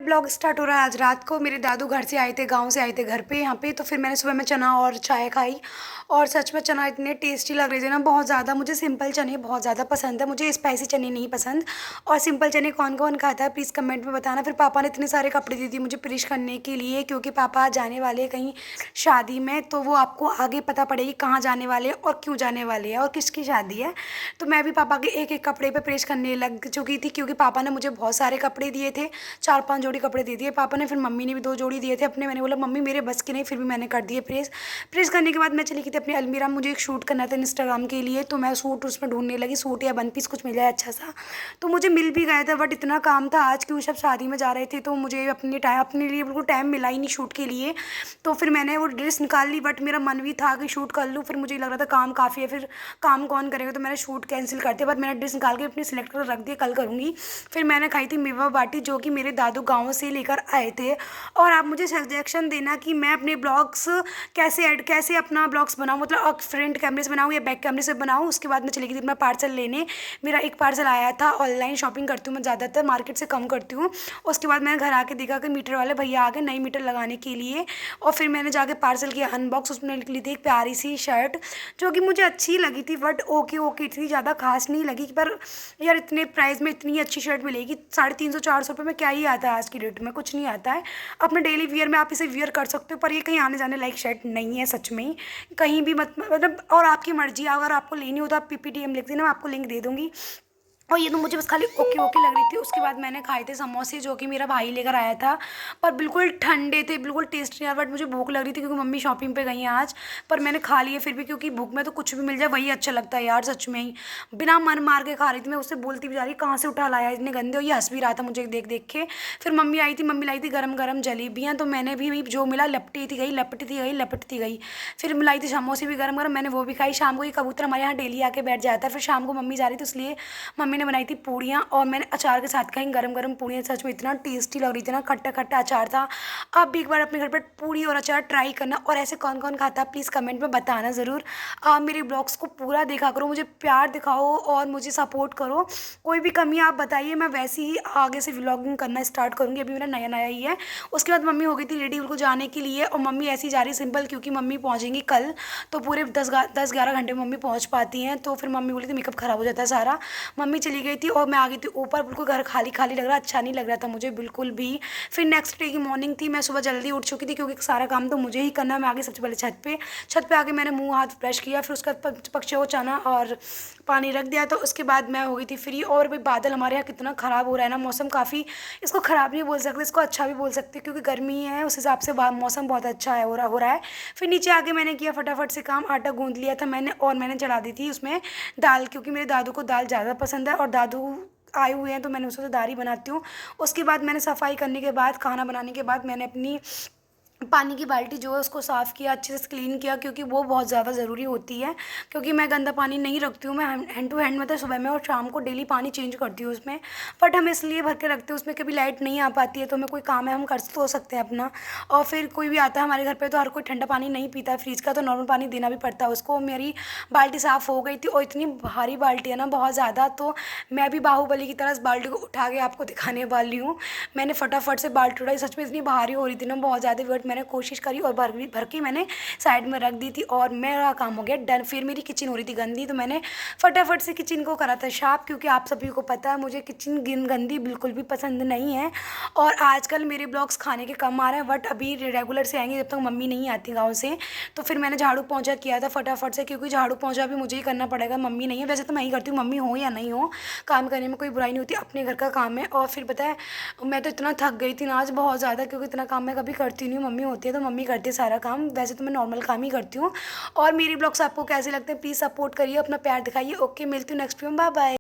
Blog start हो रहा है आज रात को। मेरे दादू घर से आए थे, गांव से आए थे घर पे यहाँ पे। तो फिर मैंने सुबह में चना और चाय खाई और सच में चना इतने टेस्टी लग रहे थे ना, बहुत ज़्यादा। मुझे सिंपल चने बहुत ज़्यादा पसंद है, मुझे स्पाइसी चने नहीं पसंद। और सिंपल चने कौन कौन खाता है प्लीज़ कमेंट में बताना। फिर पापा ने इतने सारे कपड़े दे दिए मुझे प्रेस करने के लिए, क्योंकि पापा जाने वाले हैं कहीं शादी में। तो वो आपको आगे पता पड़ेगी कहाँ जाने वाले हैं और क्यों जाने वाले हैं और किसकी शादी है। तो मैं भी पापा के एक एक कपड़े पे प्रेस करने लग चुकी थी, क्योंकि पापा ने मुझे बहुत सारे कपड़े दिए थे, 4-5 जोड़ी कपड़े दे दिए पापा ने। फिर मम्मी ने भी 2 जोड़ी दिए थे अपने। मैंने बोला मम्मी मेरे बस के नहीं, फिर भी मैंने कर दिए प्रेस। प्रेस करने के बाद मैं चली गई थी अपनी अलमीरा में। मुझे एक शूट करना था इंस्टाग्राम के लिए, तो मैं सूट उसमें ढूंढने लगी, सूट या वन पीस कुछ मिल जाए अच्छा सा। तो मुझे मिल भी गया था, बट इतना काम था आज कि वो सब शादी में जा रहे थे, तो मुझे अपने लिए बिल्कुल टाइम मिला ही नहीं शूट के लिए। तो फिर मैंने वो ड्रेस निकाल ली, बट मेरा मन भी था कि शूट कर लूँ। फिर मुझे लग रहा था काम काफ़ी है, फिर काम कौन करेगा, तो मैंने शूट कैंसिल कर दिया। बट मैंने ड्रेस निकाल के अपनी सिलेक्ट कर रख दिया, कल करूँगी। फिर मैंने खाई थी मेवा बाटी, जो कि मेरे दादू गाँव से लेकर आए थे। और आप मुझे सजेशन देना कि मैं अपने ब्लॉग्स कैसे अपना ब्लॉग्स बनाऊँ, मतलब फ्रंट कैमरे से बनाऊँ या बैक कैमरे से बनाऊँ। उसके बाद मैं चली गई थी अपना पार्सल लेने। मेरा एक पार्सल आया था। ऑनलाइन शॉपिंग करती हूँ मैं ज़्यादातर, मार्केट से कम करती हूँ। उसके बाद मैंने घर आके देखा कि मीटर वाले भैया आ गए नई मीटर लगाने के लिए। और फिर मैंने जाके पार्सल किया अनबॉक्स। उसमें निकली थी एक प्यारी सी शर्ट, जो कि मुझे अच्छी लगी थी, बट ओके ओके, इतनी ज़्यादा खास नहीं लगी। पर यार इतने प्राइस में इतनी अच्छी शर्ट मिलेगी, 350-400 रुपये में क्या ही आता है आज की डेट में, कुछ नहीं आता है। अपने डेली वियर में आप इसे वियर कर सकते हो, पर ये कहीं आने जाने लायक शर्ट नहीं है सच में ही। कहीं भी मत, मतलब, और आपकी मर्जी, अगर आपको लेनी हो तो आप PPTM लिख देना, मैं आपको लिंक दे दूँगी। और ये तो मुझे बस खाली ओके ओके लग रही थी। उसके बाद मैंने खाए थे समोसे, जो कि मेरा भाई लेकर आया था, पर बिल्कुल ठंडे थे, बिल्कुल टेस्टी यार। बट मुझे भूख लग रही थी क्योंकि मम्मी शॉपिंग पे गई हैं आज। पर मैंने खा लिए फिर भी, क्योंकि भूख में तो कुछ भी मिल जाए वही अच्छा लगता है यार, सच में ही। बिना मन मार के खा रही थी मैं, उससे बोलती भी जा रही कहाँ से उठा लाया इतने गंदे, और ये हंस भी रहा था मुझे देख देख के। फिर मम्मी आई थी, मम्मी लाई थी गरम गरम जलेबियाँ, तो मैंने भी जो मिला लपटी थी गई, लपटी थी गई, लपटती गई। फिर लाई थी समोसे भी गरम गरम, मैंने वो भी खाई। शाम को ये कबूतर हमारे यहाँ डेली आके बैठ जाता है। फिर शाम को मम्मी जा रही थी, इसलिए मम्मी ने बनाई थी पूड़ियाँ, और मैंने अचार के साथ खाई गरम गरम पूड़ियाँ। सच में इतना टेस्टी लग रही थी ना, खट्टा खट्टा अचार था। आप भी एक बार अपने घर पर पूड़ी और अचार ट्राई करना। और ऐसे कौन कौन खाता है प्लीज़ कमेंट में बताना ज़रूर। आप मेरे ब्लॉग्स को पूरा देखा करो, मुझे प्यार दिखाओ और मुझे सपोर्ट करो। कोई भी कमी आप बताइए, मैं वैसे ही आगे से व्लॉगिंग करना स्टार्ट करूँगी। अभी मेरा नया नया ही है। उसके बाद मम्मी हो गई थी रेडी बिल्कुल जाने के लिए, और मम्मी ऐसी जा रही सिंपल, क्योंकि मम्मी पहुँचेंगी कल। तो पूरे 10-11 घंटे में मम्मी पहुँच पाती हैं। तो फिर मम्मी बोली थी मेकअप ख़राब हो जाता है सारा। मम्मी चली गई थी और मैं आ गई थी ऊपर। बिल्कुल घर खाली खाली लग रहा, अच्छा नहीं लग रहा था मुझे बिल्कुल भी। फिर नेक्स्ट डे की मॉर्निंग थी, मैं सुबह जल्दी उठ चुकी थी, क्योंकि सारा काम तो मुझे ही करना है। मैं आगे सबसे पहले छत पे आके मैंने मुंह हाथ ब्रश किया, फिर उसके बाद पक्षियों को चना और पानी रख दिया। तो उसके बाद मैं हो गई थी फ्री। और भाई बादल हमारे यहाँ कितना ख़राब हो रहा है ना, मौसम काफ़ी, इसको ख़राब नहीं बोल सकते, इसको अच्छा भी बोल सकते, क्योंकि गर्मी है उस हिसाब से मौसम बहुत अच्छा है, हो रहा है। फिर नीचे आके मैंने किया फटाफट से काम, आटा गूंद लिया था मैंने, और मैंने चढ़ा दी थी उसमें दाल, क्योंकि मेरे दादू को दाल ज़्यादा पसंद है, और दादू आए हुए हैं तो मैंने उससे दाल ही बनाती हूँ। उसके बाद मैंने सफाई करने के बाद, खाना बनाने के बाद, मैंने अपनी पानी की बाल्टी जो है उसको साफ़ किया, अच्छे से क्लीन किया, क्योंकि वो बहुत ज़्यादा ज़रूरी होती है। क्योंकि मैं गंदा पानी नहीं रखती हूँ, मैं हैंड टू हैंड, मतलब सुबह में और शाम को डेली पानी चेंज करती हूँ उसमें। बट हम इसलिए भर के रखते हैं, उसमें कभी लाइट नहीं आ पाती है तो हमें कोई काम है हम कर तो सकते हैं अपना। और फिर कोई भी आता है हमारे घर पर तो हर कोई ठंडा पानी नहीं पीता है फ्रिज का, तो नॉर्मल पानी देना भी पड़ता है उसको। मेरी बाल्टी साफ़ हो गई थी, और इतनी भारी बाल्टी है ना, बहुत ज़्यादा। तो मैं भी बाहुबली की तरह इस बाल्टी को उठा के आपको दिखाने वाली हूँ। मैंने फटाफट से बाल्टी उठाई, सच में इतनी भारी हो रही थी ना, बहुत ज़्यादा वेट। मैंने कोशिश करी और भर के मैंने साइड में रख दी थी, और मेरा काम हो गया डन। फिर मेरी किचन हो रही थी गंदी, तो मैंने फटाफट से किचन को करा था साफ, क्योंकि आप सभी को पता है मुझे किचन गंदी बिल्कुल भी पसंद नहीं है। और आजकल मेरे ब्लॉग्स खाने के कम आ रहे हैं, बट अभी रेगुलर से आएंगे जब तक मम्मी नहीं आती गाँव से। तो फिर मैंने झाड़ू पोंछा किया था फटाफट से, क्योंकि झाड़ू पोंछा भी मुझे ही करना पड़ेगा, मम्मी नहीं है। वैसे तो मैं ही करती हूँ, मम्मी हो या नहीं हो, काम करने में कोई बुराई नहीं होती, अपने घर का काम है। और फिर पता है मैं तो इतना थक गई थी ना आज, बहुत ज़्यादा, क्योंकि इतना काम मैं कभी करती नहीं हूँ, मम्मी होती है तो मम्मी करती है सारा काम। वैसे तो मैं नॉर्मल काम ही करती हूँ। और मेरे ब्लॉग्स आपको कैसे लगते हैं प्लीज़ सपोर्ट करिए, अपना प्यार दिखाइए। ओके, मिलती हूँ नेक्स्ट वीडियो में, बाय बाय।